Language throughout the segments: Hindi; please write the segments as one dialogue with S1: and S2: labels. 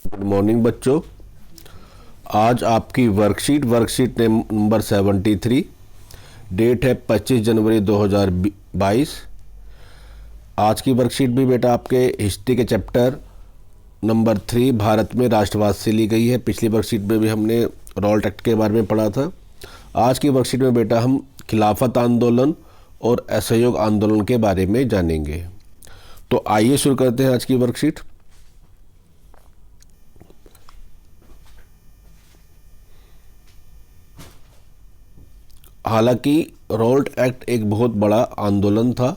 S1: गुड मॉर्निंग बच्चों। आज आपकी वर्कशीट नंबर 73। डेट है 25 जनवरी 2022। आज की वर्कशीट भी बेटा आपके हिस्ट्री के चैप्टर नंबर 3 भारत में राष्ट्रवाद से ली गई है। पिछली वर्कशीट में भी हमने रॉल्ट एक्ट के बारे में पढ़ा था। आज की वर्कशीट में बेटा हम खिलाफत आंदोलन और असहयोग आंदोलन के बारे में जानेंगे। तो आइए शुरू करते हैं आज की वर्कशीट। हालांकि रॉल्ट एक्ट एक बहुत बड़ा आंदोलन था,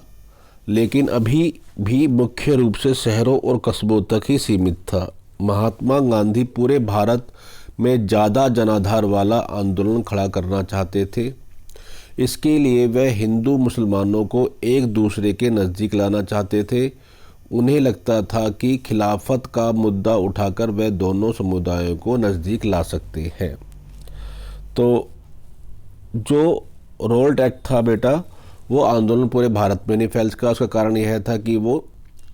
S1: लेकिन अभी भी मुख्य रूप से शहरों और कस्बों तक ही सीमित था। महात्मा गांधी पूरे भारत में ज़्यादा जनाधार वाला आंदोलन खड़ा करना चाहते थे। इसके लिए वह हिंदू मुसलमानों को एक दूसरे के नज़दीक लाना चाहते थे। उन्हें लगता था कि खिलाफत का मुद्दा उठाकर वह दोनों समुदायों को नज़दीक ला सकते हैं। तो जो रॉल्ट एक्ट था बेटा, वो आंदोलन पूरे भारत में नहीं फैल सका। उसका कारण यह था कि वो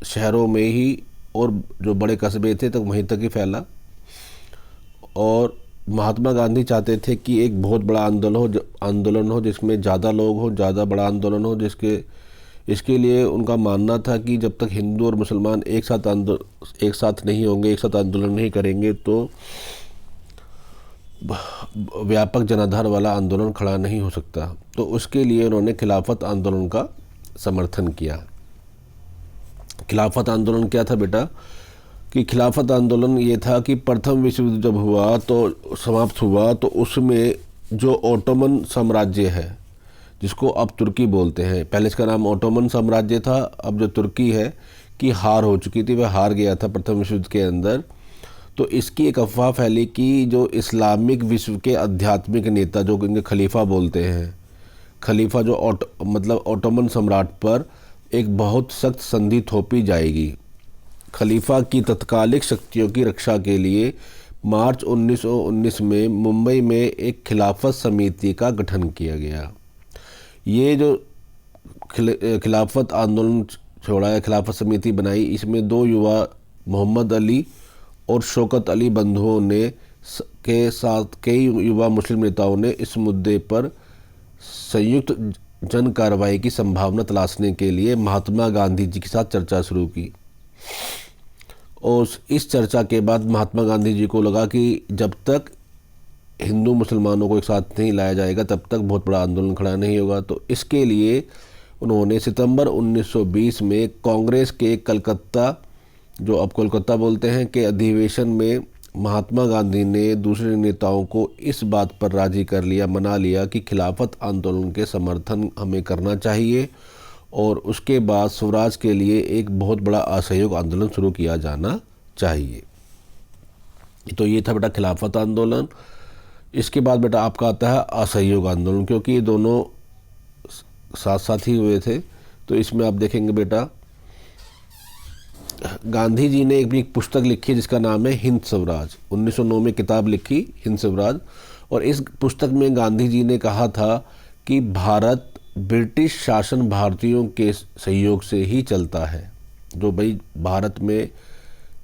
S1: शहरों में ही और जो बड़े कस्बे थे तो वहीं तक ही फैला। और महात्मा गांधी चाहते थे कि एक बहुत बड़ा आंदोलन हो जिसमें ज़्यादा लोग हो, ज़्यादा बड़ा आंदोलन हो। इसके लिए उनका मानना था कि जब तक हिंदू और मुसलमान एक साथ नहीं होंगे, एक साथ आंदोलन नहीं करेंगे, तो व्यापक जनाधार वाला आंदोलन खड़ा नहीं हो सकता। तो उसके लिए उन्होंने खिलाफत आंदोलन का समर्थन किया। खिलाफत आंदोलन क्या था बेटा? कि खिलाफत आंदोलन ये था कि प्रथम विश्व युद्ध जब हुआ तो समाप्त हुआ, तो उसमें जो ओटोमन साम्राज्य है, जिसको अब तुर्की बोलते हैं, पहले इसका नाम ओटोमन साम्राज्य था, अब जो तुर्की है की हार हो चुकी थी, वह हार गया था प्रथम विश्व युद्ध के अंदर। तो इसकी एक अफवाह फैली कि जो इस्लामिक विश्व के आध्यात्मिक नेता, जो इनके खलीफा बोलते हैं, खलीफा जो ओटोमन सम्राट पर एक बहुत सख्त संधि थोपी जाएगी। खलीफा की तत्कालिक शक्तियों की रक्षा के लिए मार्च 1919 में मुंबई में एक खिलाफत समिति का गठन किया गया। ये जो खिलाफत आंदोलन छोड़ा है, खिलाफत समिति बनाई, इसमें दो युवा मोहम्मद अली और शौकत अली बंधुओं ने के साथ कई युवा मुस्लिम नेताओं ने इस मुद्दे पर संयुक्त जन कार्रवाई की संभावना तलाशने के लिए महात्मा गांधी जी के साथ चर्चा शुरू की। और इस चर्चा के बाद महात्मा गांधी जी को लगा कि जब तक हिंदू मुसलमानों को एक साथ नहीं लाया जाएगा, तब तक बहुत बड़ा आंदोलन खड़ा नहीं होगा। तो इसके लिए उन्होंने सितंबर 1920 में कांग्रेस के कलकत्ता, जो अब कोलकाता बोलते हैं, के अधिवेशन में महात्मा गांधी ने दूसरे नेताओं को इस बात पर राजी कर लिया, मना लिया कि खिलाफत आंदोलन के समर्थन हमें करना चाहिए और उसके बाद स्वराज के लिए एक बहुत बड़ा असहयोग आंदोलन शुरू किया जाना चाहिए। तो ये था बेटा खिलाफत आंदोलन। इसके बाद बेटा आपका आता है असहयोग आंदोलन, क्योंकि ये दोनों साथ साथ ही हुए थे। तो इसमें आप देखेंगे बेटा, गांधी जी ने एक पुस्तक लिखी जिसका नाम है हिंद स्वराज। 1909 में किताब लिखी हिंद स्वराज, और इस पुस्तक में गांधी जी ने कहा था कि भारत ब्रिटिश शासन भारतीयों के सहयोग से ही चलता है। जो भाई भारत में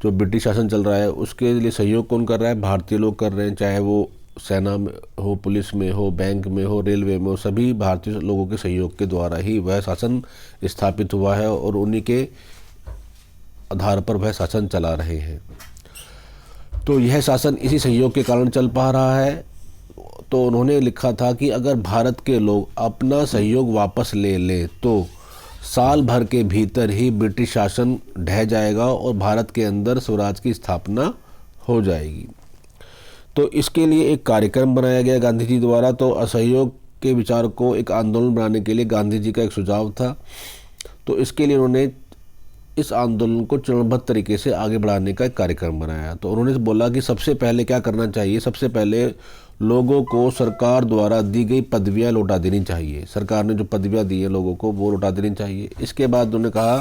S1: जो ब्रिटिश शासन चल रहा है, उसके लिए सहयोग कौन कर रहा है? भारतीय लोग कर रहे हैं। चाहे वो सेना में हो, पुलिस में हो, बैंक में हो, रेलवे में हो, सभी भारतीय लोगों के सहयोग के द्वारा ही वह शासन स्थापित हुआ है और उन्हीं के आधार पर वह शासन चला रहे हैं। तो यह शासन इसी सहयोग के कारण चल पा रहा है। तो उन्होंने लिखा था कि अगर भारत के लोग अपना सहयोग वापस ले लें तो साल भर के भीतर ही ब्रिटिश शासन ढह जाएगा और भारत के अंदर स्वराज की स्थापना हो जाएगी। तो इसके लिए एक कार्यक्रम बनाया गया गांधी जी द्वारा। तो असहयोग के विचार को एक आंदोलन बनाने के लिए गांधी जी का एक सुझाव था। तो इसके लिए उन्होंने इस आंदोलन को चरणबद्ध तरीके से आगे बढ़ाने का एक कार्यक्रम बनाया। तो उन्होंने बोला कि सबसे पहले क्या करना चाहिए? सबसे पहले लोगों को सरकार द्वारा दी गई पदवियां लौटा देनी चाहिए। सरकार ने जो पदवियां दी हैं लोगों को, वो लौटा देनी चाहिए। इसके बाद उन्होंने कहा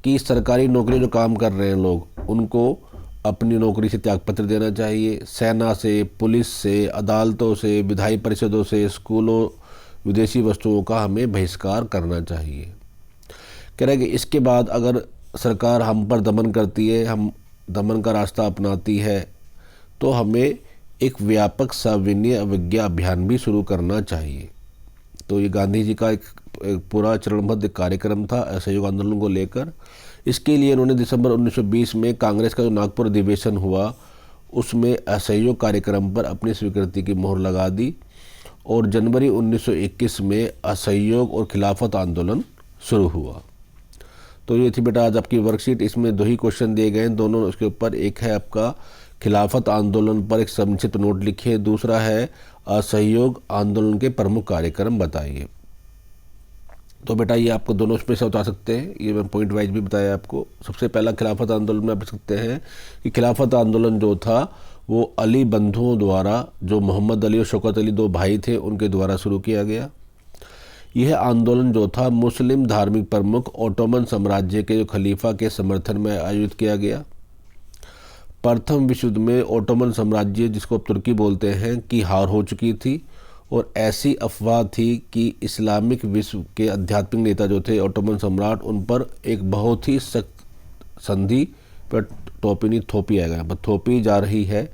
S1: कि सरकारी नौकरी जो काम कर रहे हैं लोग, उनको अपनी नौकरी से त्यागपत्र देना चाहिए। सेना से, पुलिस से, अदालतों से, विधायी परिषदों से, स्कूलों, विदेशी वस्तुओं का हमें बहिष्कार करना चाहिए। कह रहे कि इसके बाद अगर सरकार हम पर दमन करती है, हम दमन का रास्ता अपनाती है तो हमें एक व्यापक सविनय अवज्ञा अभियान भी शुरू करना चाहिए। तो ये गांधी जी का एक पूरा चरणबद्ध कार्यक्रम था असहयोग आंदोलन को लेकर। इसके लिए इन्होंने दिसंबर 1920 में कांग्रेस का जो नागपुर अधिवेशन हुआ उसमें असहयोग कार्यक्रम पर अपनी स्वीकृति की मोहर लगा दी और जनवरी 1921 में असहयोग और खिलाफत आंदोलन शुरू हुआ। तो ये थी बेटा आज आपकी वर्कशीट। इसमें 2 ही क्वेश्चन दिए गए हैं, दोनों उसके ऊपर। एक है आपका खिलाफत आंदोलन पर एक संक्षिप्त नोट लिखिए, दूसरा है असहयोग आंदोलन के प्रमुख कार्यक्रम बताइए। तो बेटा ये आपको दोनों उसमें से बता सकते हैं, ये मैं पॉइंट वाइज भी बताया आपको। सबसे पहला खिलाफत आंदोलन में आप देख सकते हैं कि खिलाफत आंदोलन जो था वो अली बंधुओं द्वारा, जो मोहम्मद अली और शौकत अली 2 भाई थे, उनके द्वारा शुरू किया गया। यह आंदोलन जो था मुस्लिम धार्मिक प्रमुख ओटोमन साम्राज्य के जो खलीफा के समर्थन में आयोजित किया गया। प्रथम विश्व युद्ध में ओटोमन साम्राज्य, जिसको अब तुर्की बोलते हैं, की हार हो चुकी थी और ऐसी अफवाह थी कि इस्लामिक विश्व के आध्यात्मिक नेता जो थे ओटोमन सम्राट, उन पर एक बहुत ही सख्त संधि पर थोपी आएगा, पर थोपी जा रही है।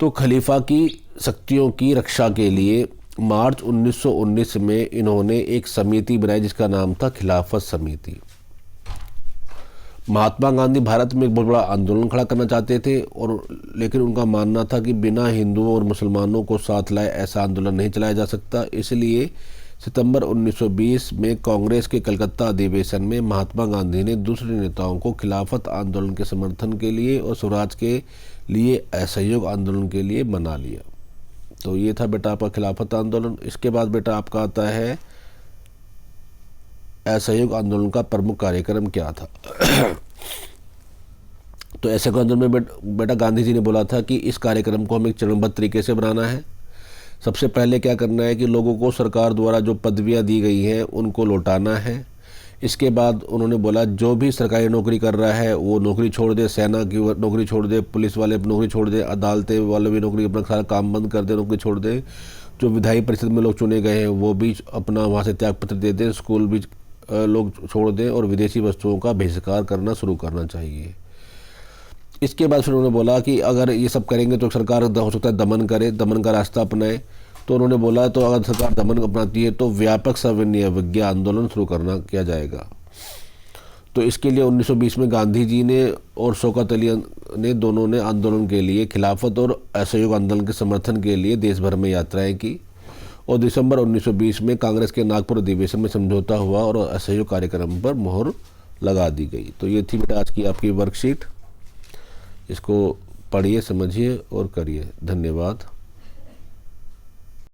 S1: तो खलीफा की शक्तियों की रक्षा के लिए मार्च 1919 में इन्होंने एक समिति बनाई जिसका नाम था खिलाफत समिति। महात्मा गांधी भारत में एक बहुत बड़ा आंदोलन खड़ा करना चाहते थे लेकिन उनका मानना था कि बिना हिंदुओं और मुसलमानों को साथ लाए ऐसा आंदोलन नहीं चलाया जा सकता। इसलिए सितंबर 1920 में कांग्रेस के कलकत्ता अधिवेशन में महात्मा गांधी ने दूसरे नेताओं को खिलाफत आंदोलन के समर्थन के लिए और स्वराज के लिए असहयोग आंदोलन के लिए मना लिया। तो ये था बेटा आपका खिलाफत आंदोलन। इसके बाद बेटा आपका आता है असहयोग आंदोलन का प्रमुख कार्यक्रम क्या था। तो असहयोग आंदोलन में बेटा गांधी जी ने बोला था कि इस कार्यक्रम को हमें एक चरणबद्ध तरीके से बनाना है। सबसे पहले क्या करना है कि लोगों को सरकार द्वारा जो पदवियां दी गई हैं उनको लौटाना है। इसके बाद उन्होंने बोला जो भी सरकारी नौकरी कर रहा है वो नौकरी छोड़ दे, सेना की नौकरी छोड़ दे, पुलिस वाले नौकरी छोड़ दे, अदालतें वाले भी नौकरी, अपना सारा काम बंद कर दे, नौकरी छोड़ दे। जो विधायी परिषद में लोग चुने गए हैं वो भी अपना वहाँ से त्यागपत्र दे दें, स्कूल भी लोग छोड़ दें और विदेशी वस्तुओं का बहिष्कार करना शुरू करना चाहिए। इसके बाद फिर उन्होंने बोला कि अगर ये सब करेंगे तो सरकार हो सकता है दमन करे, दमन का रास्ता अपनाए। तो उन्होंने बोला तो अगर सरकार दमन अपनाती है तो व्यापक सविनय अवज्ञा आंदोलन शुरू किया जाएगा। तो इसके लिए 1920 में गांधी जी ने और शौकत अली ने दोनों ने आंदोलन के लिए खिलाफत और असहयोग आंदोलन के समर्थन के लिए देश भर में यात्राएं की और दिसंबर 1920 में कांग्रेस के नागपुर अधिवेशन में समझौता हुआ और असहयोग कार्यक्रम पर मोहर लगा दी गई। तो ये थी बेटा आज की आपकी वर्कशीट। इसको पढ़िए, समझिए और करिए। धन्यवाद।